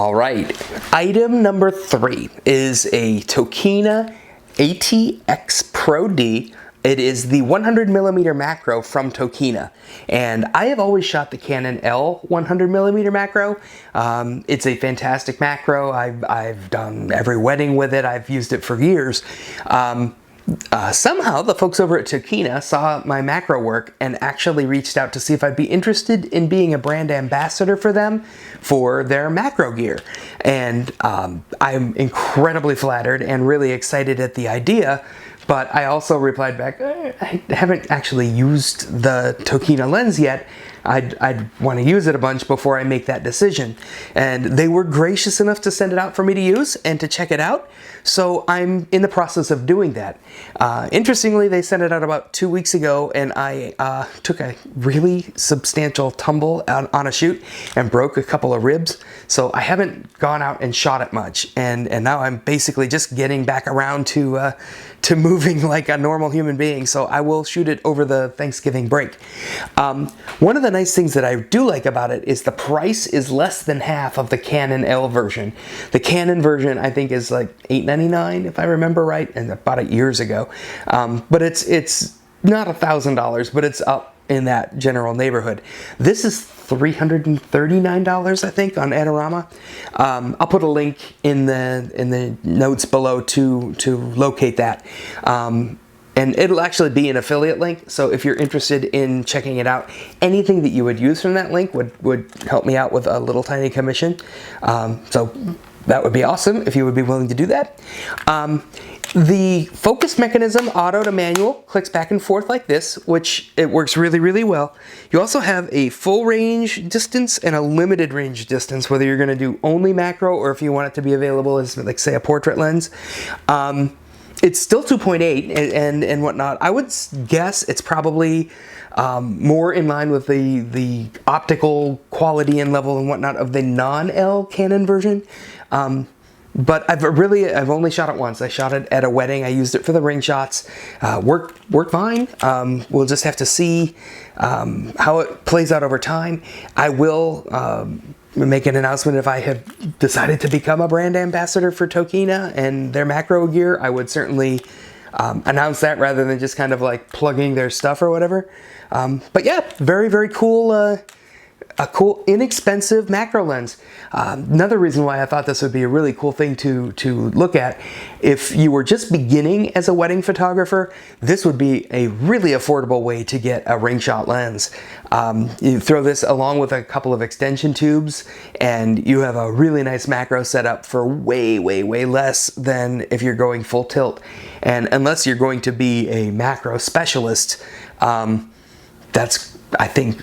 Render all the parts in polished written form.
All right, item number 3 is a Tokina ATX Pro D. It is the 100mm macro from Tokina, and I have always shot the Canon L 100mm macro. It's a fantastic macro. I've done every wedding with it. I've used it for years. Somehow the folks over at Tokina saw my macro work and actually reached out to see if I'd be interested in being a brand ambassador for them for their macro gear. And I'm incredibly flattered and really excited at the idea. But I also replied back, I haven't actually used the Tokina lens yet. I'd want to use it a bunch before I make that decision. And they were gracious enough to send it out for me to use and to check it out. So I'm in the process of doing that. Interestingly, they sent it out about 2 weeks ago, and I took a really substantial tumble on a shoot and broke a couple of ribs. So I haven't gone out and shot it much. And now I'm basically just getting back around to moving like a normal human being. So I will shoot it over the Thanksgiving break. One of the nice things that I do like about it is the price is less than half of the Canon L version. The Canon version I think is like $899 if I remember right, and I bought it years ago. But it's not $1,000, but it's up in that general neighborhood. This is $339 I think on Adorama. I'll put a link in the notes below to locate that. And it'll actually be an affiliate link, so if you're interested in checking it out, anything that you would use from that link would help me out with a little tiny commission. So that would be awesome if you would be willing to do that. The focus mechanism, auto to manual, clicks back and forth like this, which it works really, really well. You also have a full range distance and a limited range distance, whether you're gonna do only macro or if you want it to be available as, like, say, a portrait lens. It's still 2.8 and whatnot. I would guess it's probably more in line with the optical quality and level and whatnot of the non-L Canon version. But I've only shot it once. I shot it at a wedding. I used it for the ring shots. Worked fine. We'll just have to see how it plays out over time. I will make an announcement if I have decided to become a brand ambassador for Tokina and their macro gear. I would certainly announce that rather than just kind of like plugging their stuff or whatever. But yeah, very, very cool. A cool, inexpensive macro lens. Another reason why I thought this would be a really cool thing to look at, if you were just beginning as a wedding photographer, this would be a really affordable way to get a ring shot lens. You throw this along with a couple of extension tubes and you have a really nice macro setup for way, way, way less than if you're going full tilt. And unless you're going to be a macro specialist, that's, I think,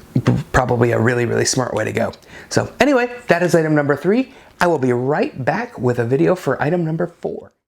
probably a really, really smart way to go. So anyway, that is item number 3. I will be right back with a video for item number 4.